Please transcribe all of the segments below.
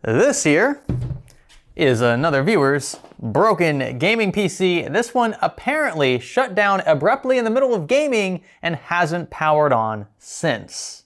This here is another viewer's broken gaming PC. This one apparently shut down abruptly in the middle of gaming and hasn't powered on since.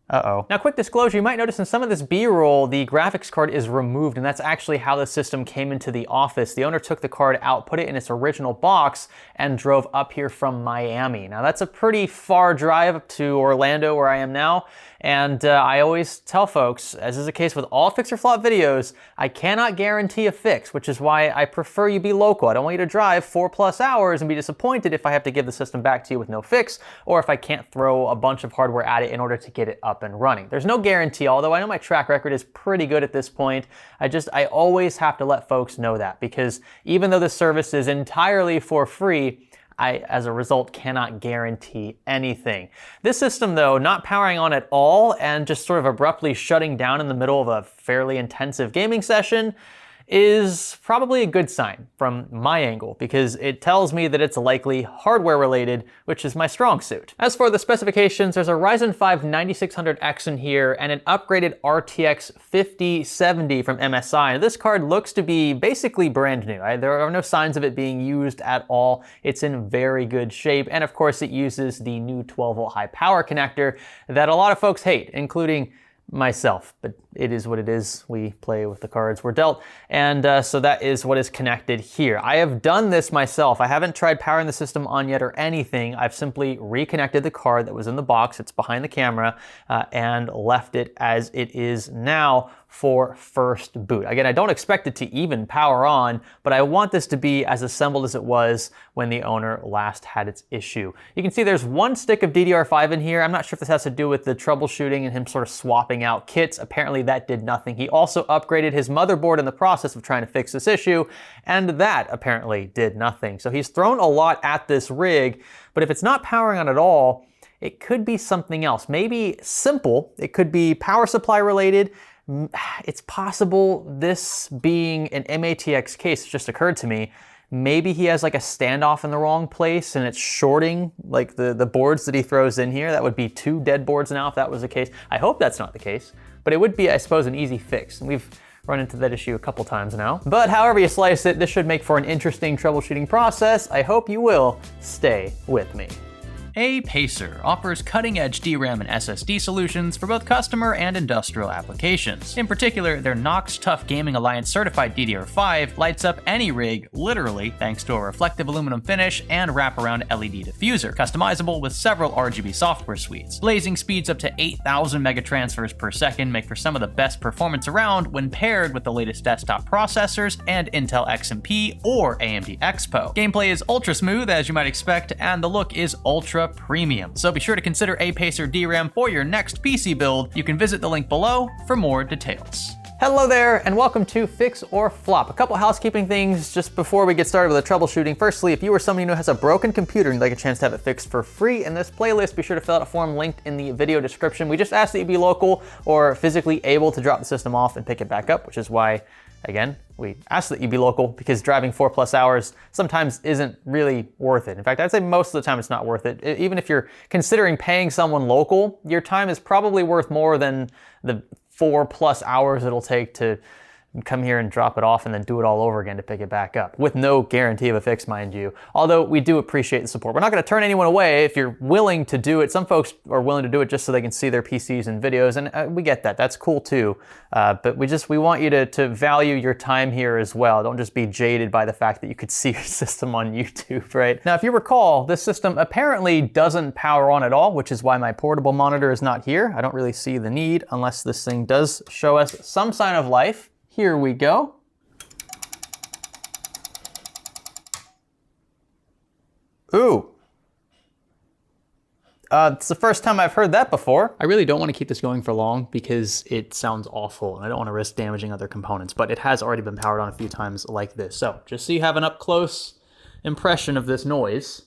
Uh-oh. Now, quick disclosure, you might notice in some of this B-roll, the graphics card is removed, and that's actually how the system came into the office. The owner took the card out, put it in its original box, and drove up here from Miami. Now, that's a pretty far drive up to Orlando, where I am now, and I always tell folks, as is the case with all Fix or Flop videos, I cannot guarantee a fix, which is why I prefer you be local. I don't want you to drive 4+ hours and be disappointed if I have to give the system back to you with no fix, or if I can't throw a bunch of hardware at it in order to get it up and running. There's no guarantee, although I know my track record is pretty good at this point. I always have to let folks know that, because even though this service is entirely for free, I, as a result, cannot guarantee anything. This system, though, not powering on at all and just sort of abruptly shutting down in the middle of a fairly intensive gaming session, is probably a good sign from my angle, because it tells me that it's likely hardware related, which is my strong suit. As for the specifications, there's a Ryzen 5 9600X in here and an upgraded RTX 5070 from MSI. This card looks to be basically brand new. There are no signs of it being used at all. It's in very good shape, and of course it uses the new 12-volt high power connector that a lot of folks hate, including myself, but it is what it is. We play with the cards we're dealt, and so that is what is connected here. I have done this myself. I haven't tried powering the system on yet or anything. I've simply reconnected the card that was in the box, it's behind the camera, and left it as it is now for first boot. Again, I don't expect it to even power on, but I want this to be as assembled as it was when the owner last had its issue. You can see there's one stick of DDR5 in here. I'm not sure if this has to do with the troubleshooting and him sort of swapping out kits. Apparently that did nothing. He also upgraded his motherboard in the process of trying to fix this issue, and that apparently did nothing. So he's thrown a lot at this rig, but if it's not powering on at all, it could be something else. Maybe simple. It could be power supply related. It's possible this being an MATX case, it just occurred to me, maybe he has like a standoff in the wrong place and it's shorting like the boards that he throws in here. That would be 2 dead boards now if that was the case. I hope that's not the case, but it would be, I suppose, an easy fix. And we've run into that issue a couple times now. But however you slice it, this should make for an interesting troubleshooting process. I hope you will stay with me. A-Pacer offers cutting-edge DRAM and SSD solutions for both customer and industrial applications. In particular, their Knox Tough Gaming Alliance certified DDR5 lights up any rig, literally, thanks to a reflective aluminum finish and wraparound LED diffuser, customizable with several RGB software suites. Blazing speeds up to 8,000 megatransfers per second make for some of the best performance around when paired with the latest desktop processors and Intel XMP or AMD Expo. Gameplay is ultra smooth, as you might expect, and the look is ultra premium. So be sure to consider A-Pacer DRAM for your next PC build. You can visit the link below for more details. Hello there, and welcome to Fix or Flop. A couple housekeeping things just before we get started with the troubleshooting. Firstly, if you are somebody who has a broken computer and you'd like a chance to have it fixed for free in this playlist, be sure to fill out a form linked in the video description. We just ask that you be local or physically able to drop the system off and pick it back up, which is why, again, we ask that you be local, because driving 4+ hours sometimes isn't really worth it. In fact, I'd say most of the time it's not worth it. Even if you're considering paying someone local, your time is probably worth more than the 4+ hours it'll take to come here and drop it off and then do it all over again to pick it back up, with no guarantee of a fix, mind you. Although we do appreciate the support. We're not going to turn anyone away if you're willing to do it. Some folks are willing to do it just so they can see their PCs and videos, and we get that. That's cool too. But we want you to value your time here as well. Don't just be jaded by the fact that you could see your system on YouTube, right? Now, if you recall, this system apparently doesn't power on at all, which is why my portable monitor is not here. I don't really see the need unless this thing does show us some sign of life. Here we go. Ooh. It's the first time I've heard that before. I really don't want to keep this going for long because it sounds awful and I don't want to risk damaging other components, but it has already been powered on a few times like this. So just so you have an up close impression of this noise.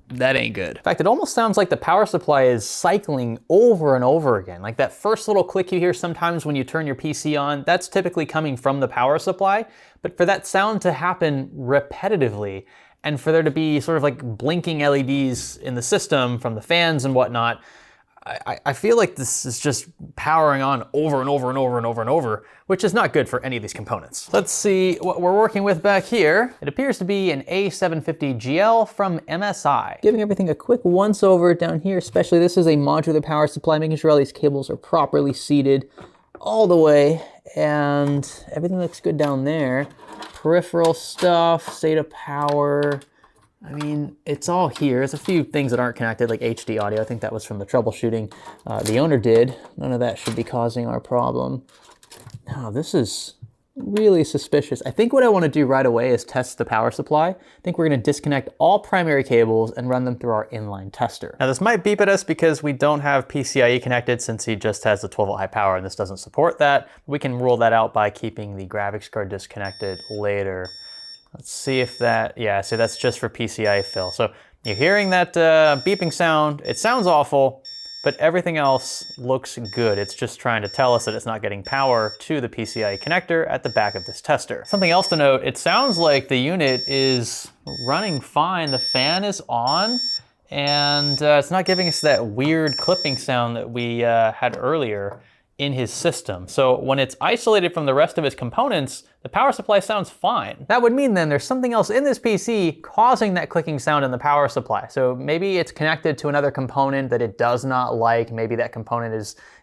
That ain't good. In fact, it almost sounds like the power supply is cycling over and over again. Like that first little click you hear sometimes when you turn your PC on, that's typically coming from the power supply. But for that sound to happen repetitively and for there to be sort of like blinking LEDs in the system from the fans and whatnot, I feel like this is just powering on over and over and over and over and over, which is not good for any of these components. Let's see what we're working with back here. It appears to be an A750GL from MSI. Giving everything a quick once over down here, especially this is a modular power supply, making sure all these cables are properly seated all the way, and everything looks good down there. Peripheral stuff, SATA power, I mean, it's all here. There's a few things that aren't connected, like HD audio. I think that was from the troubleshooting the owner did. None of that should be causing our problem. Now, this is really suspicious. I think what I want to do right away is test the power supply. I think we're going to disconnect all primary cables and run them through our inline tester. Now, this might beep at us because we don't have PCIe connected, since he just has the 12-volt high power and this doesn't support that. We can rule that out by keeping the graphics card disconnected later. Let's see if that, yeah, so that's just for PCIe fill. So you're hearing that beeping sound. It sounds awful, but everything else looks good. It's just trying to tell us that it's not getting power to the PCIe connector at the back of this tester. Something else to note, it sounds like the unit is running fine. The fan is on, and it's not giving us that weird clipping sound that we had earlier in his system. So when it's isolated from the rest of his components, the power supply sounds fine. That would mean then there's something else in this PC causing that clicking sound in the power supply. So maybe it's connected to another component that it does not like. Maybe that component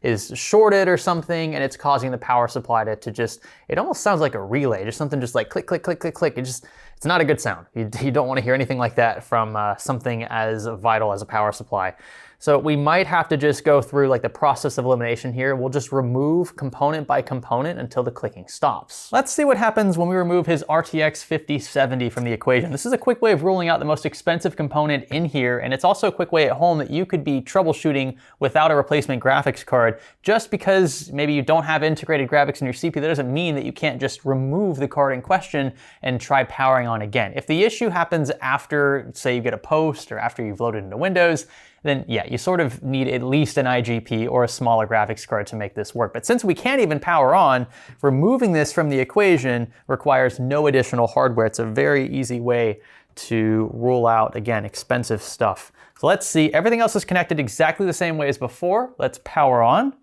is shorted or something, and it's causing the power supply to just, it almost sounds like a relay, just something just like click, click, click, click, click. It's not a good sound. You don't want to hear anything like that from something as vital as a power supply. So we might have to just go through like the process of elimination here. We'll just remove component by component until the clicking stops. Let's see what happens when we remove his RTX 5070 from the equation. This is a quick way of ruling out the most expensive component in here, and it's also a quick way at home that you could be troubleshooting without a replacement graphics card. Just because maybe you don't have integrated graphics in your CPU, that doesn't mean that you can't just remove the card in question and try powering on again. If the issue happens after, say, you get a post or after you've loaded into Windows, then yeah, you sort of need at least an IGP or a smaller graphics card to make this work. But since we can't even power on, removing this from the equation requires no additional hardware. It's a very easy way to rule out, again, expensive stuff. So let's see, everything else is connected exactly the same way as before. Let's power on.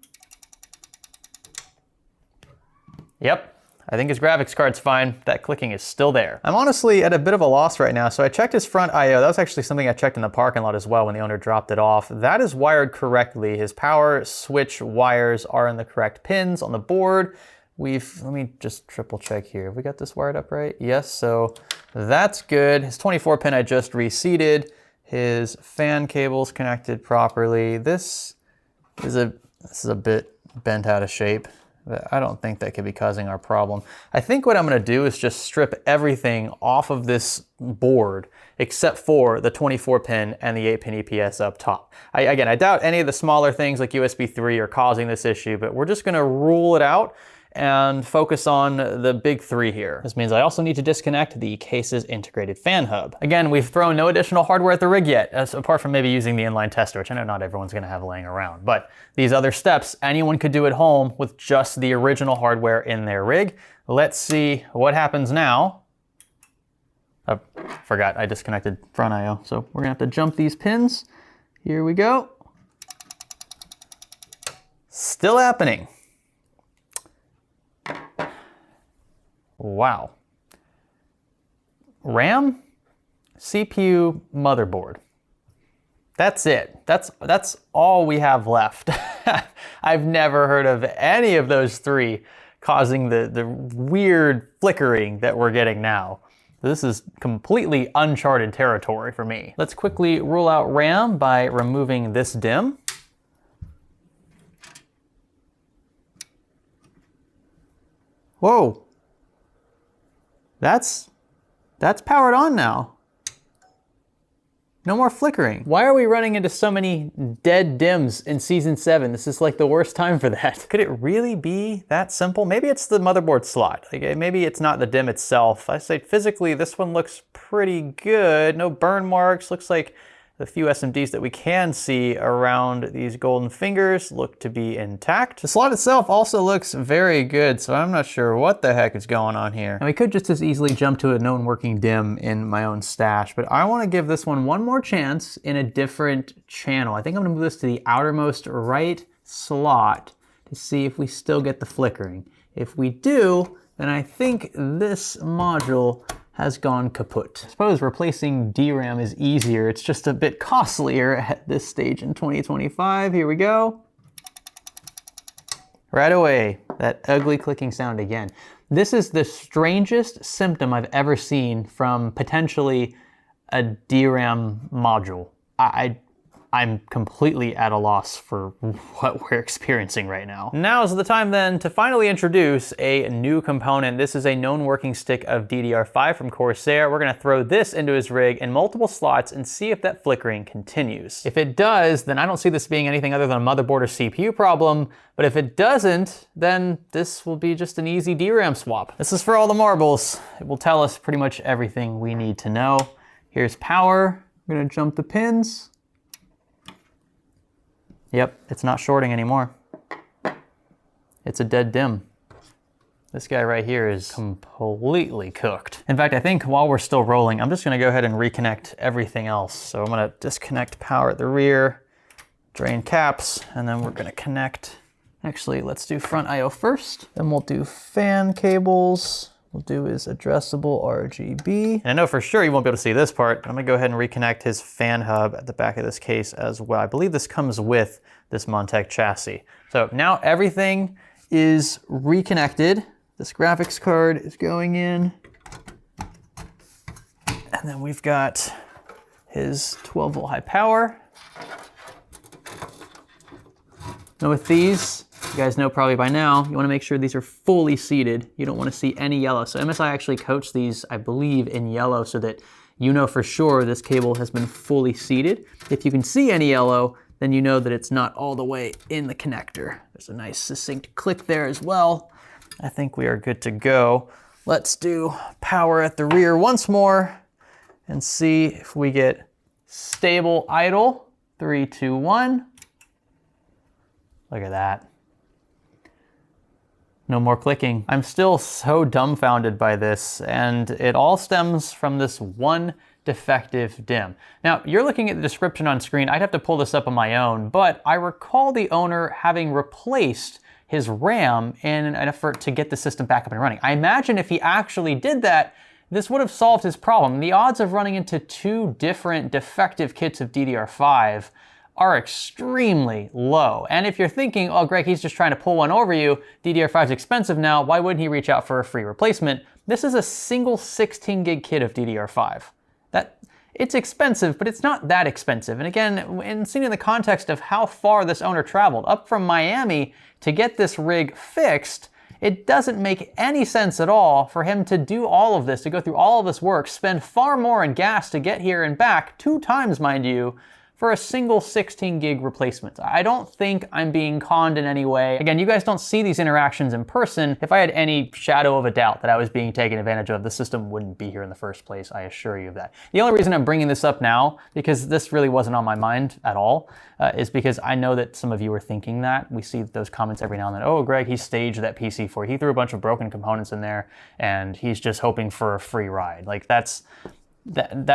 Yep. I think his graphics card's fine. That clicking is still there. I'm honestly at a bit of a loss right now. So I checked his front I/O. That was actually something I checked in the parking lot as well when the owner dropped it off. That is wired correctly. His power switch wires are in the correct pins on the board. Let me just triple check here. Have we got this wired up right? Yes, so that's good. His 24 pin I just reseated. His fan cable's connected properly. This is a bit bent out of shape. I don't think that could be causing our problem. I think what I'm going to do is just strip everything off of this board except for the 24 pin and the 8-pin EPS up top. Again, I doubt any of the smaller things like USB 3 are causing this issue, but we're just going to rule it out and focus on the big three here. This means I also need to disconnect the case's integrated fan hub. Again, we've thrown no additional hardware at the rig yet, apart from maybe using the inline tester, which I know not everyone's gonna have laying around. But these other steps, anyone could do at home with just the original hardware in their rig. Let's see what happens now. Oh, forgot I disconnected front I/O. So we're gonna have to jump these pins. Here we go. Still happening. Wow. RAM, CPU, motherboard. That's it. That's all we have left. I've never heard of any of those three causing the weird flickering that we're getting now. This is completely uncharted territory for me. Let's quickly rule out RAM by removing this DIMM. Whoa. That's powered on now. No more flickering. Why are we running into so many dead DIMMs in Season 7? This is like the worst time for that. Could it really be that simple? Maybe it's the motherboard slot. Like, maybe it's not the DIMM itself. I say physically, this one looks pretty good. No burn marks. Looks like The few SMDs that we can see around these golden fingers look to be intact. The slot itself also looks very good, so I'm not sure what the heck is going on here. And we could just as easily jump to a known working DIMM in my own stash, but I want to give this one more chance in a different channel. I think I'm going to move this to the outermost right slot to see if we still get the flickering. If we do, then I think this module has gone kaput. I suppose replacing DRAM is easier. It's just a bit costlier at this stage in 2025. Here we go. Right away, that ugly clicking sound again. This is the strangest symptom I've ever seen from potentially a DRAM module. I'm completely at a loss for what we're experiencing right now. Now's the time then to finally introduce a new component. This is a known working stick of DDR5 from Corsair. We're gonna throw this into his rig in multiple slots and see if that flickering continues. If it does, then I don't see this being anything other than a motherboard or CPU problem, but if it doesn't, then this will be just an easy DRAM swap. This is for all the marbles. It will tell us pretty much everything we need to know. Here's power. I'm gonna jump the pins. Yep, it's not shorting anymore. It's a dead DIMM. This guy right here is completely cooked. In fact, I think while we're still rolling, I'm just gonna go ahead and reconnect everything else. So I'm gonna disconnect power at the rear, drain caps, and then we're gonna connect. Actually, let's do front IO first. Then we'll do fan cables. We'll do his addressable RGB. And I know for sure you won't be able to see this part, but I'm gonna go ahead and reconnect his fan hub at the back of this case as well. I believe this comes with this Montec chassis. So now everything is reconnected. This graphics card is going in. And then we've got his 12-volt high power. Now with these, you guys know probably by now, you want to make sure these are fully seated. You don't want to see any yellow. So MSI actually coats these, I believe, in yellow so that you know for sure this cable has been fully seated. If you can see any yellow, then you know that it's not all the way in the connector. There's a nice succinct click there as well. I think we are good to go. Let's do power at the rear once more and see if we get stable idle. 3, 2, 1. Look at that. No more clicking. I'm still so dumbfounded by this, and it all stems from this one defective DIMM. Now, you're looking at the description on screen. I'd have to pull this up on my own, but I recall the owner having replaced his RAM in an effort to get the system back up and running. I imagine if he actually did that, this would have solved his problem. The odds of running into 2 different defective kits of DDR5 are extremely low. And if you're thinking, oh, Greg, he's just trying to pull one over you, DDR5 is expensive now, why wouldn't he reach out for a free replacement? This is a single 16 gig kit of DDR5. It's expensive, but it's not that expensive. And again, in seeing in the context of how far this owner traveled up from Miami to get this rig fixed, it doesn't make any sense at all for him to do all of this, to go through all of this work, spend far more in gas to get here and back, 2 times, mind you, for a single 16 gig replacement. I don't think I'm being conned in any way. Again, you guys don't see these interactions in person. If I had any shadow of a doubt that I was being taken advantage of, the system wouldn't be here in the first place, I assure you of that. The only reason I'm bringing this up now, because this really wasn't on my mind at all, is because I know that some of you are thinking that. We see those comments every now and then, oh, Greg, he staged that PC for you. He threw a bunch of broken components in there, and he's just hoping for a free ride. Like, that's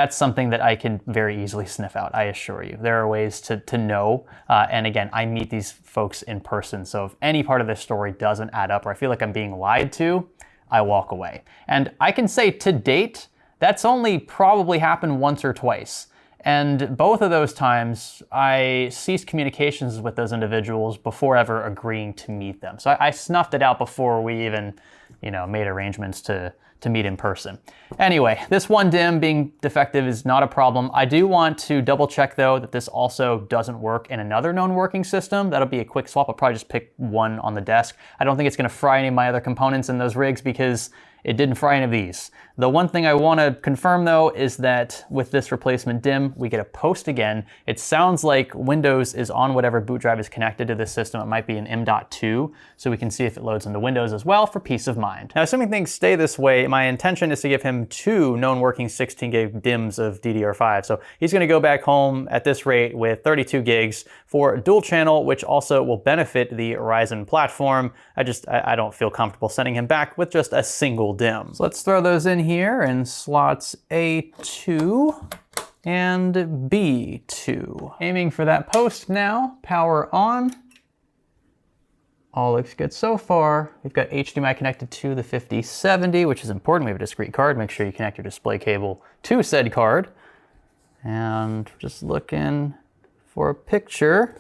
something that I can very easily sniff out, I assure you. There are ways to know, and again, I meet these folks in person, so if any part of this story doesn't add up or I feel like I'm being lied to, I walk away. And I can say to date, that's only probably happened once or twice. And both of those times, I ceased communications with those individuals before ever agreeing to meet them. So I snuffed it out before we even, made arrangements to meet in person. Anyway, this one DIMM being defective is not a problem. I do want to double check though that this also doesn't work in another known working system. That'll be a quick swap. I'll probably just pick one on the desk. I don't think it's gonna fry any of my other components in those rigs because it didn't fry any of these. The one thing I want to confirm though is that with this replacement DIMM, we get a post again. It sounds like Windows is on whatever boot drive is connected to this system. It might be an M.2, so we can see if it loads into Windows as well for peace of mind. Now, assuming things stay this way, my intention is to give him 2 known working 16 gig DIMMs of DDR5. So he's going to go back home at this rate with 32 gigs for dual channel, which also will benefit the Ryzen platform. I don't feel comfortable sending him back with just a single DIMM. So let's throw those in here in slots A2 and B2. Aiming for that post now, power on. All looks good so far. We've got HDMI connected to the 5070, which is important. We have a discrete card. Make sure you connect your display cable to said card. And just looking for a picture.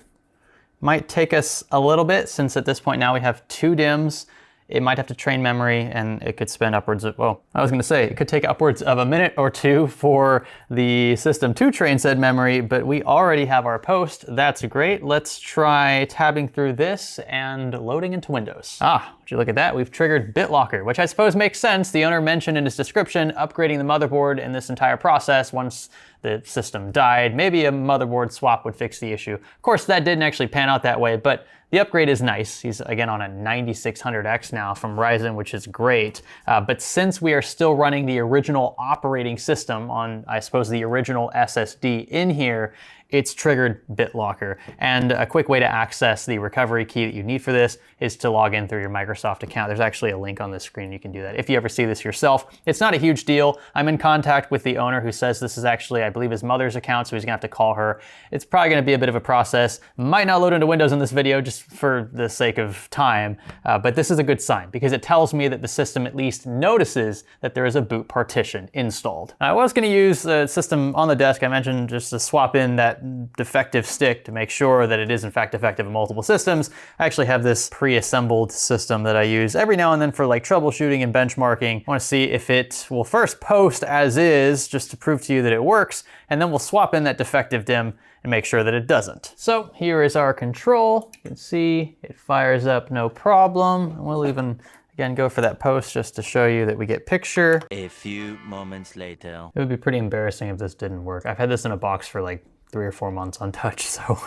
Might take us a little bit since at this point now we have 2 DIMMs. It might have to train memory and it could spend upwards of, well, I was gonna say, it could take upwards of a minute or 2 for the system to train said memory, but we already have our post. That's great. Let's try tabbing through this and loading into Windows. Would you look at that? We've triggered BitLocker, which I suppose makes sense. The owner mentioned in his description, upgrading the motherboard in this entire process once the system died. Maybe a motherboard swap would fix the issue. Of course, that didn't actually pan out that way, but the upgrade is nice. He's again on a 9600X now from Ryzen, which is great. But since we are still running the original operating system on, I suppose, the original SSD in here, it's triggered BitLocker. And a quick way to access the recovery key that you need for this is to log in through your Microsoft account. There's actually a link on the screen. You can do that if you ever see this yourself. It's not a huge deal. I'm in contact with the owner who says this is actually, I believe, his mother's account, so he's gonna have to call her. It's probably gonna be a bit of a process. Might not load into Windows in this video just for the sake of time, but this is a good sign because it tells me that the system at least notices that there is a boot partition installed. I was gonna use the system on the desk. I mentioned just to swap in that defective stick to make sure that it is in fact effective in multiple systems. I actually have this pre-assembled system that I use every now and then for like troubleshooting and benchmarking. I want to see if it will first post as is just to prove to you that it works, and then we'll swap in that defective DIMM and make sure that it doesn't. So here is our control. You can see it fires up no problem. We'll even again go for that post just to show you that we get picture. A few moments later. It would be pretty embarrassing if this didn't work. I've had this in a box for like 3 or 4 months untouched, so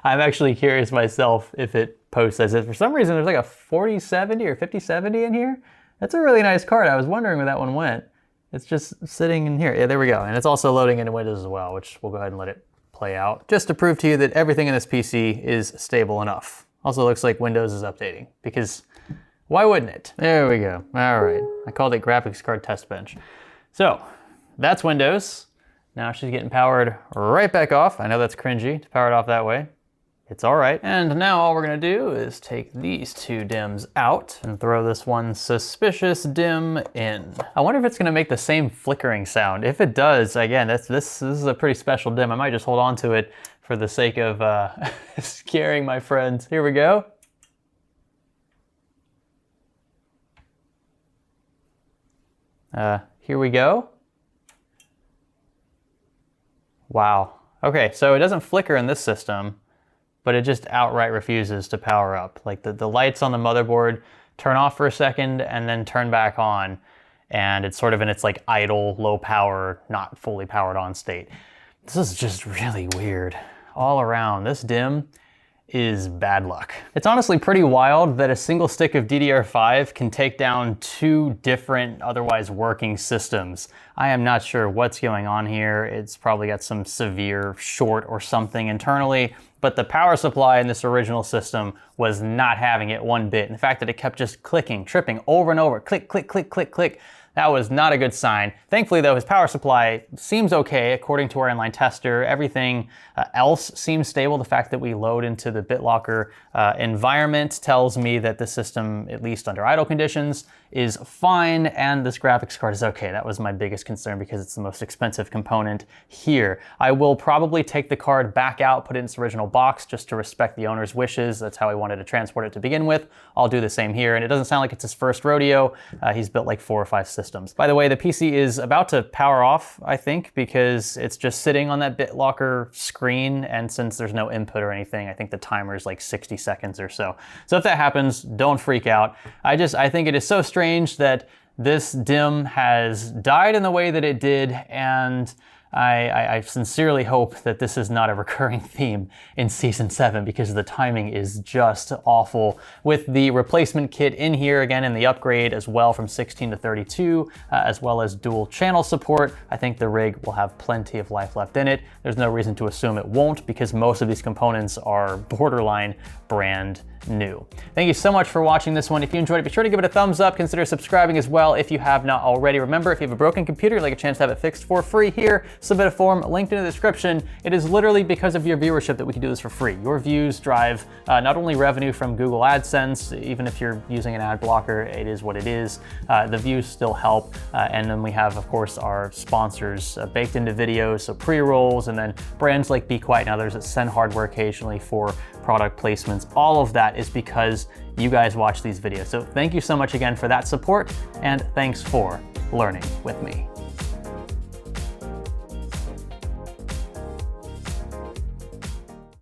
I'm actually curious myself if it posts as if for some reason there's like a 4070 or 5070 in here. That's a really nice card. I was wondering where that one went. It's just sitting in here. Yeah, there we go. And it's also loading into Windows as well, which we'll go ahead and let it play out just to prove to you that everything in this PC is stable enough. Also looks like Windows is updating because why wouldn't it? There we go. All right. I called it graphics card test bench. So that's Windows. Now she's getting powered right back off. I know that's cringy to power it off that way. It's all right. And now all we're gonna do is take these 2 DIMMs out and throw this one suspicious DIMM in. I wonder if it's gonna make the same flickering sound. If it does, again, this is a pretty special DIMM. I might just hold on to it for the sake of scaring my friends. Here we go. Here we go. Wow. Okay, so it doesn't flicker in this system, but it just outright refuses to power up. Like the lights on the motherboard turn off for a second and then turn back on, and it's sort of in its like idle, low power, not fully powered on state. This is just really weird. All around, this DIMM is bad luck. It's honestly pretty wild that a single stick of DDR5 can take down 2 different otherwise working systems. I am not sure what's going on here. It's probably got some severe short or something internally, but the power supply in this original system was not having it one bit. And the fact that it kept just clicking, tripping over and over, click, click, click, click, click, that was not a good sign. Thankfully though, his power supply seems okay according to our inline tester. Everything else seems stable. The fact that we load into the BitLocker environment tells me that the system, at least under idle conditions, is fine, and this graphics card is okay. That was my biggest concern because it's the most expensive component here. I will probably take the card back out, put it in its original box just to respect the owner's wishes. That's how I wanted to transport it to begin with. I'll do the same here, and it doesn't sound like it's his first rodeo. He's built like 4 or 5 systems. By the way, the PC is about to power off, I think, because it's just sitting on that BitLocker screen, and since there's no input or anything, I think the timer is like 60 seconds or so. So if that happens, don't freak out. I think it is so strange that this DIMM has died in the way that it did, and I sincerely hope that this is not a recurring theme in Season 7 because the timing is just awful. With the replacement kit in here, again, in the upgrade as well from 16 to 32, as well as dual channel support, I think the rig will have plenty of life left in it. There's no reason to assume it won't because most of these components are borderline brand new. Thank you so much for watching this one. If you enjoyed it, be sure to give it a thumbs up. Consider subscribing as well if you have not already. Remember, if you have a broken computer, you'd like a chance to have it fixed for free here, submit a form linked in the description. It is literally because of your viewership that we can do this for free. Your views drive not only revenue from Google AdSense, even if you're using an ad blocker, it is what it is. The views still help. And then we have, of course, our sponsors baked into videos, so pre-rolls, and then brands like Be Quiet and others that send hardware occasionally for product placements. All of that is because you guys watch these videos. So thank you so much again for that support, and thanks for learning with me.